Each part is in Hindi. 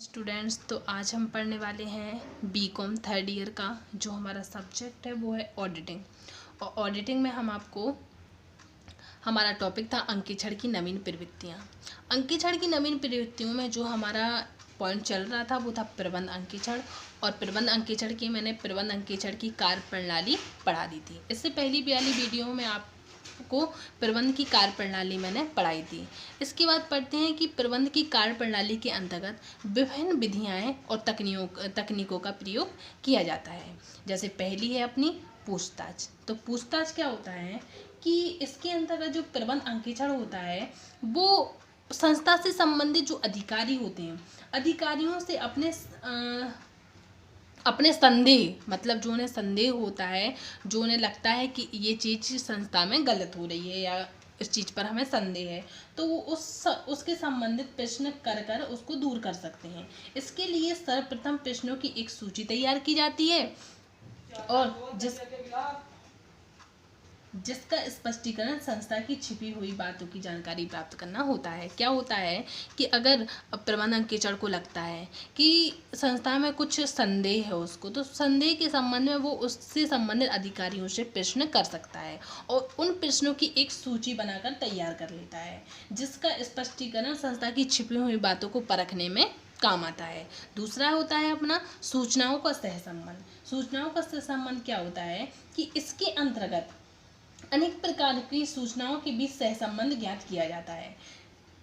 स्टूडेंट्स, तो आज हम पढ़ने वाले हैं बीकॉम थर्ड ईयर का। जो हमारा सब्जेक्ट है वो है ऑडिटिंग। और ऑडिटिंग में हम आपको हमारा टॉपिक था अंकेक्षण की नवीन प्रवृत्तियाँ। अंकेक्षण की नवीन प्रवृत्तियों में जो हमारा पॉइंट चल रहा था वो था प्रबंध अंकेक्षण। और प्रबंध अंकेक्षण की मैंने प्रबंध अंकेक्षण की कार्य प्रणाली पढ़ा दी थी। इससे पहली वाली वीडियो में आपको प्रबंध की कार्य प्रणाली मैंने पढ़ाई थी। इसके बाद पढ़ते हैं कि प्रबंध की कार्य प्रणाली के अंतर्गत विभिन्न विधियाँ और तकनीकों का प्रयोग किया जाता है। जैसे पहली है अपनी पूछताछ। तो पूछताछ क्या होता है कि इसके अंतर्गत जो प्रबंध अंकेक्षण होता है वो संस्था से संबंधित जो अधिकारी होते हैं, अधिकारियों से अपने संदेह, मतलब जो उन्हें संदेह होता है, जो उन्हें लगता है कि ये चीज़ संस्था में गलत हो रही है या इस चीज़ पर हमें संदेह है, तो वो उसके संबंधित प्रश्न कर उसको दूर कर सकते हैं। इसके लिए सर्वप्रथम प्रश्नों की एक सूची तैयार की जाती है और जिसका स्पष्टीकरण संस्था की छिपी हुई बातों की जानकारी प्राप्त करना होता है। क्या होता है कि अगर प्रबंध अंकेक्षण को लगता है कि संस्था में कुछ संदेह है उसको, तो संदेह के संबंध में वो उससे संबंधित अधिकारियों से प्रश्न कर सकता है और उन प्रश्नों की एक सूची बनाकर तैयार कर लेता है, जिसका स्पष्टीकरण संस्था की छिपी हुई बातों को परखने में काम आता है। दूसरा होता है अपना सूचनाओं का सहसंबंध। सूचनाओं का सहसंबंध क्या होता है कि इसके अंतर्गत अनेक प्रकार की सूचनाओं के बीच सहसंबंध ज्ञात किया जाता है।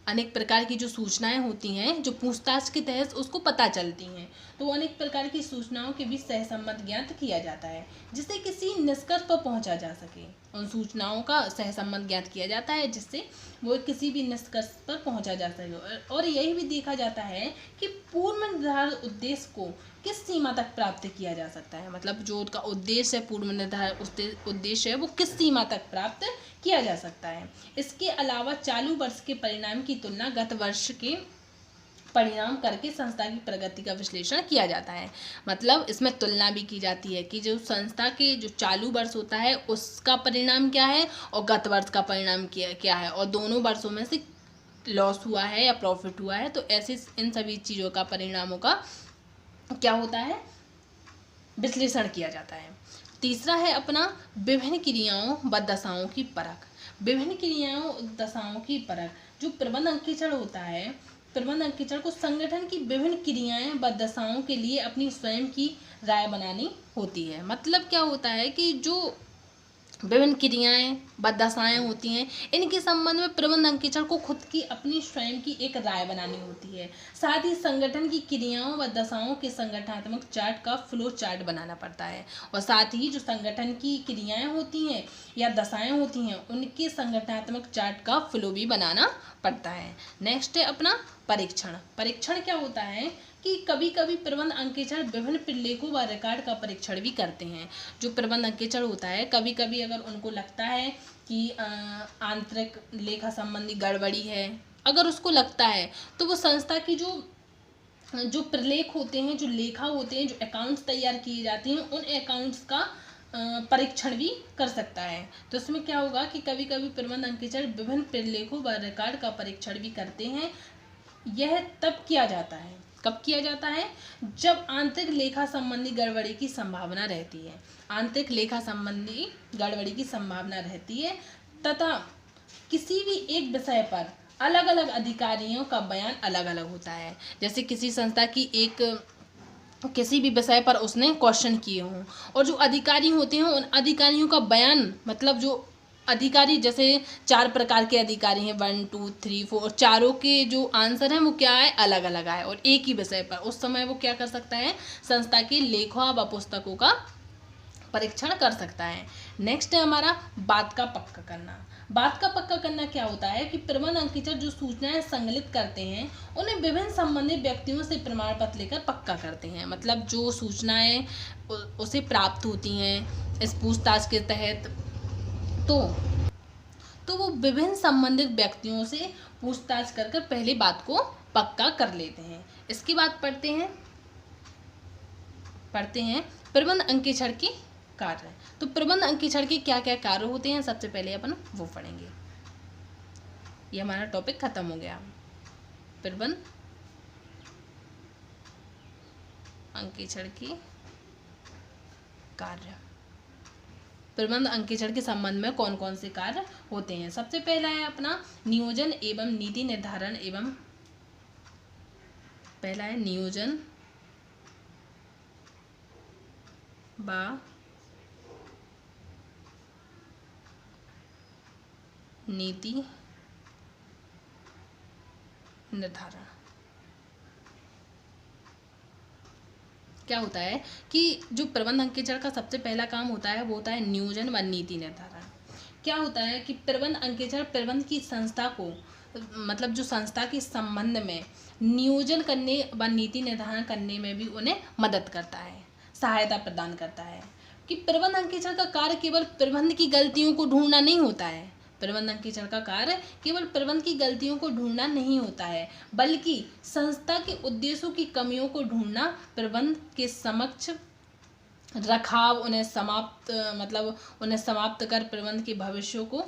अनेक प्रकार की जो सूचनाएं होती हैं जो पूछताछ के तहत उसको पता चलती हैं, तो अनेक प्रकार की सूचनाओं के बीच सहसंबंध ज्ञात किया जाता है जिससे किसी निष्कर्ष पर पहुंचा जा सके। उन सूचनाओं का सहसंबंध ज्ञात किया जाता है जिससे वो किसी भी निष्कर्ष पर पहुंचा जा सके। और यही भी देखा जाता है कि पूर्व निर्धारित उद्देश्य को किस सीमा तक प्राप्त किया जा सकता है, मतलब जो उसका उद्देश्य है, पूर्व निर्धारित उद्देश्य है, वो किस सीमा तक प्राप्त किया जा सकता है। इसके अलावा चालू वर्ष के परिणाम की तुलना गत वर्ष के परिणाम करके संस्था की प्रगति का विश्लेषण किया जाता है। मतलब इसमें तुलना भी की जाती है कि जो संस्था के जो चालू वर्ष होता है उसका परिणाम क्या है और गत वर्ष का परिणाम क्या है, और दोनों वर्षों में से लॉस हुआ है या प्रॉफिट हुआ है, तो ऐसे इन सभी चीज़ों का, परिणामों का क्या होता है, विश्लेषण किया जाता है। तीसरा है अपना विभिन्न क्रियाओं व दशाओं की परख। विभिन्न क्रियाओं दशाओं की परख। जो प्रबंध अंकेक्षण होता है, प्रबंध अंकेक्षण को संगठन की विभिन्न क्रियाएं व दशाओं के लिए अपनी स्वयं की राय बनानी होती है। मतलब क्या होता है कि जो विभिन्न क्रियाएं व दशाएं होती हैं, इनके संबंध में प्रबंध अंकेक्षण को खुद की अपनी स्वयं की एक राय बनानी होती है। साथ ही संगठन की क्रियाओं व दशाओं के संगठनात्मक चार्ट का फ्लो चार्ट बनाना पड़ता है, और साथ ही जो संगठन की क्रियाएं होती हैं या दशाएं होती हैं उनके संगठनात्मक चार्ट का फ्लो भी बनाना पड़ता है। नेक्स्ट है अपना परीक्षण। परीक्षण क्या होता है कि कभी कभी प्रबंध अंकेक्षण विभिन्न प्रलेखों व रिकॉर्ड का परीक्षण भी करते हैं। जो प्रबंध अंकेक्षण होता है, कभी कभी अगर उनको लगता है कि आंतरिक लेखा संबंधी गड़बड़ी है, अगर उसको लगता है, तो वो संस्था की जो प्रलेख होते हैं, जो लेखा होते हैं, जो अकाउंट्स तैयार किए जाते हैं, उन अकाउंट्स का परीक्षण भी कर सकता है। तो इसमें क्या होगा कि कभी कभी प्रबंध अंकेक्षण विभिन्न प्रलेखों व रिकॉर्ड का परीक्षण भी करते हैं। यह तब किया जाता है, कब किया जाता है, जब आंतरिक लेखा संबंधी गड़बड़ी की संभावना रहती है। आंतरिक लेखा संबंधी गड़बड़ी की संभावना रहती है तथा किसी भी एक विषय पर अलग अलग अधिकारियों का बयान अलग अलग होता है। जैसे किसी संस्था की किसी भी विषय पर उसने क्वेश्चन किए हों और जो अधिकारी होते हैं उन अधिकारियों का बयान, मतलब जो अधिकारी, जैसे 4 प्रकार के अधिकारी हैं, 1 2 3 4, चारों के जो आंसर हैं वो क्या है, अलग अलग आए, और एक ही विषय पर उस समय वो क्या कर सकता है, संस्था की लेखा व पुस्तकों का परीक्षण कर सकता है। नेक्स्ट है हमारा बात का पक्का करना। बात का पक्का करना क्या होता है कि प्रबंध अंकेक्षण जो सूचनाएं संकलित करते हैं उन्हें विभिन्न संबंधित व्यक्तियों से प्रमाण पत्र लेकर पक्का करते हैं। मतलब जो सूचनाएं उसे प्राप्त होती हैं इस पूछताछ के तहत, तो वो विभिन्न संबंधित व्यक्तियों से पूछताछ कर पहले बात को पक्का कर लेते हैं। इसके बाद पढ़ते हैं प्रबंध अंकेक्षण के कार्य। तो प्रबंध अंकेक्षण के क्या क्या कार्य होते हैं, सबसे पहले अपन वो पढ़ेंगे। ये हमारा टॉपिक खत्म हो गया, प्रबंध अंकेक्षण के कार्य। प्रबंध अंकेक्षण के संबंध में कौन कौन से कार्य होते हैं? सबसे पहला है अपना नियोजन एवं नीति निर्धारण एवं पहला है नियोजन व नीति निर्धारण। क्या होता है कि जो प्रबंध अंकेक्षण का सबसे पहला काम होता है वो होता है नियोजन व नीति निर्धारण। क्या होता है कि प्रबंध अंकेक्षण प्रबंध की संस्था को मतलब जो संस्था के संबंध में नियोजन करने व नीति निर्धारण करने में भी उन्हें मदद करता है, सहायता प्रदान करता है। कि प्रबंध अंकेक्षण का कार्य केवल प्रबंध की गलतियों को ढूंढना नहीं होता है। प्रबंध अंकेक्षण का कार्य केवल प्रबंध की गलतियों को ढूंढना नहीं होता है, बल्कि संस्था के उद्देश्यों की कमियों को ढूंढना, प्रबंध के समक्ष रखाव, उन्हें समाप्त कर प्रबंध के भविष्य को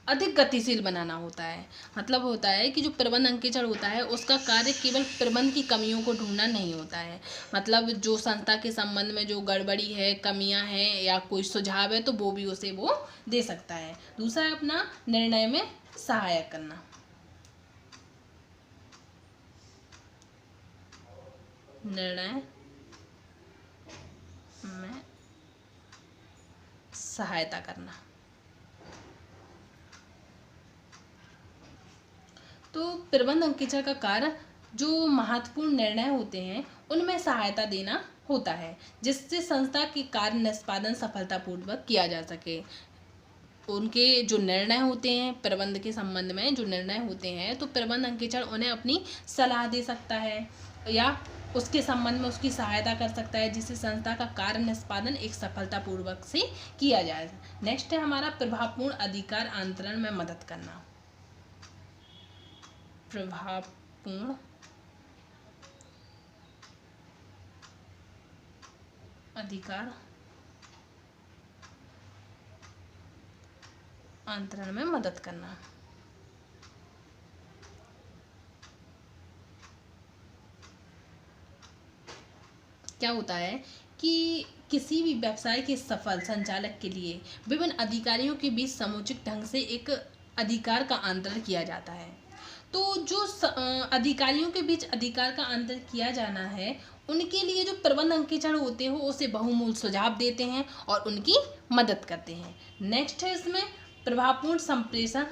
अधिक गतिशील बनाना होता है। मतलब होता है कि जो प्रबंध अंकेक्षण होता है उसका कार्य केवल प्रबंध की कमियों को ढूंढना नहीं होता है। मतलब जो संस्था के संबंध में जो गड़बड़ी है, कमियां हैं या कोई सुझाव है तो वो भी उसे वो दे सकता है। दूसरा है अपना निर्णय में सहायक करना। निर्णय में सहायता करना। तो प्रबंध अंकेक्षण का कार्य जो महत्वपूर्ण निर्णय होते हैं उनमें सहायता देना होता है, जिससे संस्था के कार्य निष्पादन सफलतापूर्वक किया जा सके। उनके जो निर्णय होते हैं प्रबंध के संबंध में जो निर्णय होते हैं तो प्रबंध अंकेक्षण उन्हें अपनी सलाह दे सकता है या उसके संबंध में उसकी सहायता कर सकता है, जिससे संस्था का कार्य निष्पादन एक सफलतापूर्वक से किया जाए। नेक्स्ट है हमारा प्रभावपूर्ण अधिकार आंतरण में मदद करना। प्रभावपूर्ण अधिकार आंतरण में मदद करना। क्या होता है कि किसी भी व्यवसाय के सफल संचालक के लिए विभिन्न अधिकारियों के बीच समुचित ढंग से एक अधिकार का आंतरण किया जाता है। तो जो अधिकारियों के बीच अधिकार का आंतरण किया जाना है उनके लिए जो प्रबंध अंकेक्षण होते हैं उसे बहुमूल्य सुझाव देते हैं और उनकी मदद करते हैं। नेक्स्ट है इसमें प्रभावपूर्ण संप्रेषण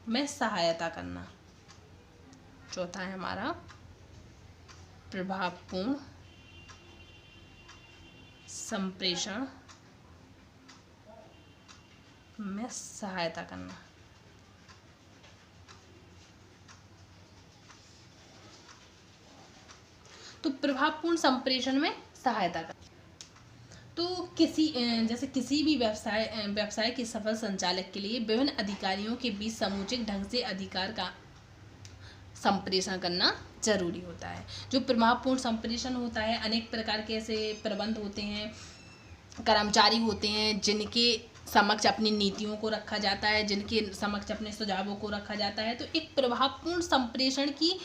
में सहायता करना। चौथा है हमारा प्रभावपूर्ण संप्रेषण में सहायता करना। तो प्रभावपूर्ण संप्रेषण में सहायता करना तो किसी भी व्यवसाय के सफल संचालक के लिए विभिन्न अधिकारियों के बीच समुचित ढंग से अधिकार का संप्रेषण करना जरूरी होता है। जो प्रभावपूर्ण संप्रेषण होता है, अनेक प्रकार के ऐसे प्रबंध होते हैं, कर्मचारी होते हैं जिनके समक्ष अपनी नीतियों को रखा जाता है, जिनके समक्ष अपने सुझावों को रखा जाता है। तो एक प्रभावपूर्ण संप्रेषण की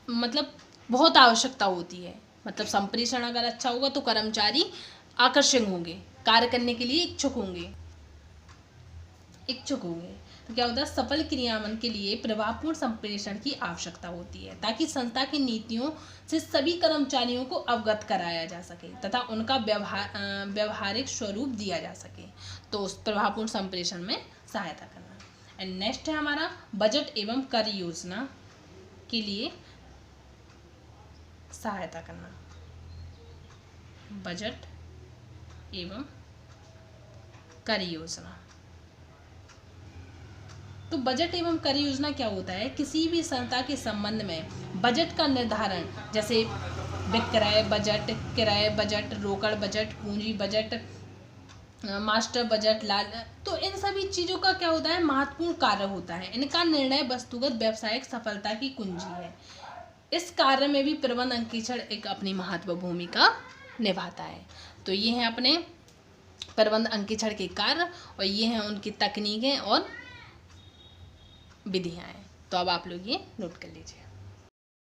मतलब बहुत आवश्यकता होती है। मतलब संप्रेषण अगर अच्छा होगा तो कर्मचारी आकर्षक होंगे, कार्य करने के लिए इच्छुक होंगे। तो क्या होता है, सफल क्रियान्वयन के लिए प्रभावपूर्ण संप्रेषण की आवश्यकता होती है ताकि संस्था की नीतियों से सभी कर्मचारियों को अवगत कराया जा सके तथा उनका व्यवहारिक स्वरूप दिया जा सके। तो उस प्रभावपूर्ण संप्रेषण में सहायता करना। एंड नेक्स्ट है हमारा बजट एवं कार्य योजना के लिए सहायता करना। बजट एवं कार्य योजना। तो बजट एवं कार्य योजना क्या होता है, किसी भी संस्था के संबंध में बजट का निर्धारण, जैसे विक्रय बजट, किराए बजट, रोकड़ बजट, पूंजी बजट, मास्टर बजट, तो इन सभी चीज़ों का क्या होता है, महत्वपूर्ण कार्य होता है। इनका निर्णय वस्तुगत व्यावसायिक सफलता की कुंजी है। इस कार्य में भी प्रबंध अंकेक्षण एक अपनी महत्वपूर्ण भूमिका निभाता है। तो ये हैं अपने प्रबंध अंकेक्षण के कार्य और ये हैं उनकी तकनीकें और विधियाँ हैं। तो अब आप लोग ये नोट कर लीजिए।